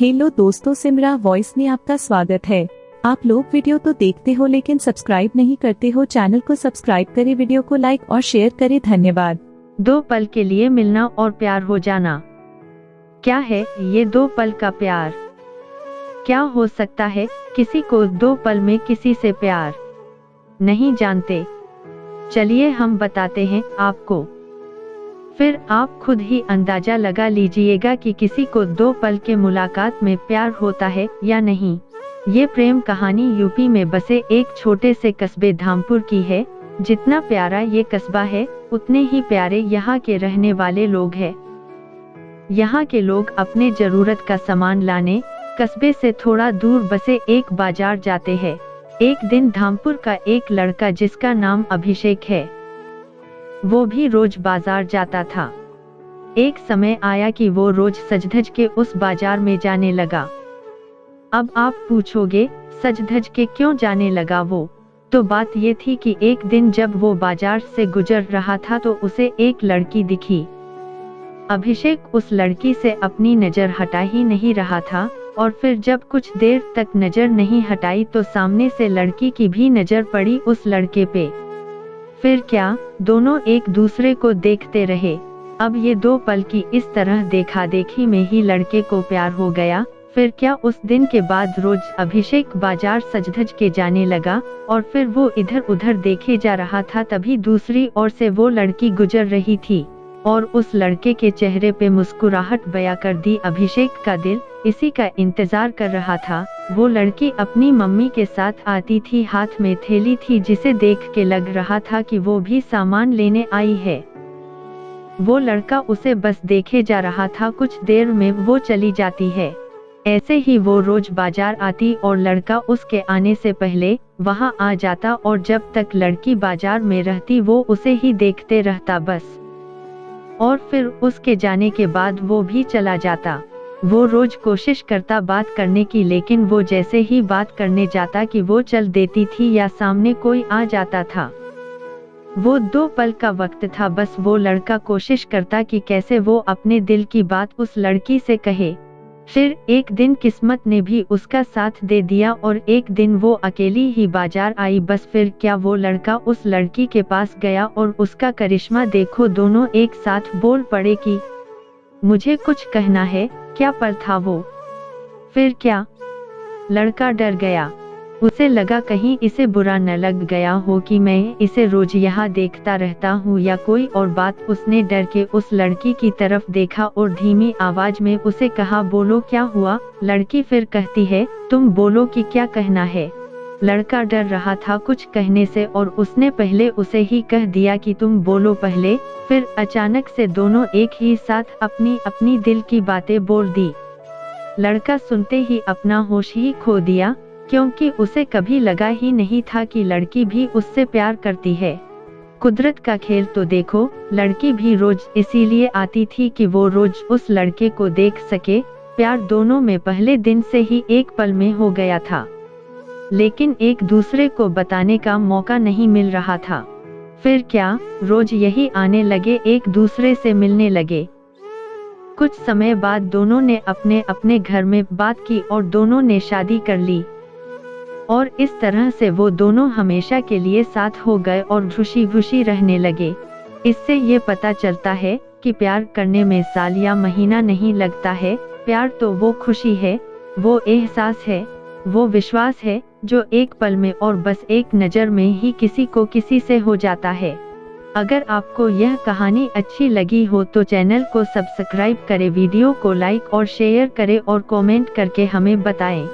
Hello दोस्तों, Simra voice में आपका स्वागत है। आप लोग वीडियो तो देखते हो लेकिन सब्सक्राइब नहीं करते हो। चैनल को सब्सक्राइब करें, वीडियो को लाइक और शेयर करें। धन्यवाद। 2 पल के लिए मिलना और प्यार हो जाना। क्या है ये 2 पल का प्यार? क्या हो सकता है किसी को 2 पल में किसी से प्यार? नहीं जानते? चलिए हम बताते हैं आपको, फिर आप खुद ही अंदाजा लगा लीजिएगा कि किसी को 2 पल के मुलाकात में प्यार होता है या नहीं। ये प्रेम कहानी यूपी में बसे एक छोटे से कस्बे धामपुर की है। जितना प्यारा ये कस्बा है, उतने ही प्यारे यहाँ के रहने वाले लोग हैं। यहाँ के लोग अपने जरूरत का सामान लाने कस्बे से थोड़ा दूर बसे एक बाजार जाते हैं। एक दिन धामपुर का एक लड़का जिसका नाम अभिषेक है, वो भी रोज बाजार जाता था। एक समय आया कि वो रोज सज-धज के उस बाजार में जाने लगा। अब आप पूछोगे सज-धज के क्यों जाने लगा वो? तो बात ये थी कि एक दिन जब वो बाजार से गुजर रहा था तो उसे एक लड़की दिखी। अभिषेक उस लड़की से अपनी नजर हटा ही नहीं रहा था, और फिर जब कुछ देर तक नजर नहीं हटाई तो सामने से लड़की की भी नजर पड़ी उस लड़के पे। फिर क्या, दोनों एक दूसरे को देखते रहे। अब ये 2 पल की इस तरह देखा देखी में ही लड़के को प्यार हो गया। फिर क्या, उस दिन के बाद रोज अभिषेक बाजार सज-धज के जाने लगा, और फिर वो इधर उधर देखे जा रहा था। तभी दूसरी ओर से वो लड़की गुजर रही थी, और उस लड़के के चेहरे पे मुस्कुराहट बयां कर दी। अभिषेक का दिल इसी का इंतजार कर रहा था। वो लड़की अपनी मम्मी के साथ आती थी, हाथ में थैली थी जिसे देख के लग रहा था कि वो भी सामान लेने आई है। वो लड़का उसे बस देखे जा रहा था, कुछ देर में वो चली जाती है। ऐसे ही वो रोज बाजार आती और लड़का उसके आने से पहले वहां आ जाता, और जब तक लड़की बाजार में रहती वो उसे ही देखते रहता बस। और फिर उसके जाने के बाद वो भी चला जाता। वो रोज कोशिश करता बात करने की, लेकिन वो जैसे ही बात करने जाता कि वो चल देती थी या सामने कोई आ जाता था। वो 2 पल का वक्त था, बस वो लड़का कोशिश करता कि कैसे वो अपने दिल की बात उस लड़की से कहे। फिर एक दिन किस्मत ने भी उसका साथ दे दिया और एक दिन वो अकेली ही बाजार आई। बस फिर क्या, वो लड़का उस लड़की के पास गया और उसका करिश्मा देखो, दोनों एक साथ बोल पड़े कि मुझे कुछ कहना है। क्या पल था वो! फिर क्या, लड़का डर गया। उसे लगा कहीं इसे बुरा न लग गया हो कि मैं इसे रोज यहाँ देखता रहता हूँ या कोई और बात। उसने डर के उस लड़की की तरफ देखा और धीमी आवाज में उसे कहा, बोलो क्या हुआ? लड़की फिर कहती है, तुम बोलो कि क्या कहना है। लड़का डर रहा था कुछ कहने से, और उसने पहले उसे ही कह दिया कि तुम बोलो पहले। फिर अचानक से दोनों एक ही साथ अपनी अपनी दिल की बातें बोल दी। लड़का सुनते ही अपना होश ही खो दिया, क्योंकि उसे कभी लगा ही नहीं था कि लड़की भी उससे प्यार करती है। कुदरत का खेल तो देखो, लड़की भी रोज इसीलिए आती थी कि वो रोज उस लड़के को देख सके। प्यार दोनों में पहले दिन से ही एक पल में हो गया था, लेकिन एक दूसरे को बताने का मौका नहीं मिल रहा था। फिर क्या, रोज यही आने लगे, एक दूसरे से मिलने लगे। कुछ समय बाद दोनों ने अपने अपने घर में बात की और दोनों ने शादी कर ली, और इस तरह से वो दोनों हमेशा के लिए साथ हो गए और खुशी खुशी रहने लगे। इससे ये पता चलता है कि प्यार करने में साल या महीना नहीं लगता है। प्यार तो वो खुशी है, वो एहसास है, वो विश्वास है जो एक पल में और बस एक नज़र में ही किसी को किसी से हो जाता है। अगर आपको यह कहानी अच्छी लगी हो तो चैनल को सब्सक्राइब करें, वीडियो को लाइक और शेयर करें और कमेंट करके हमें बताएं।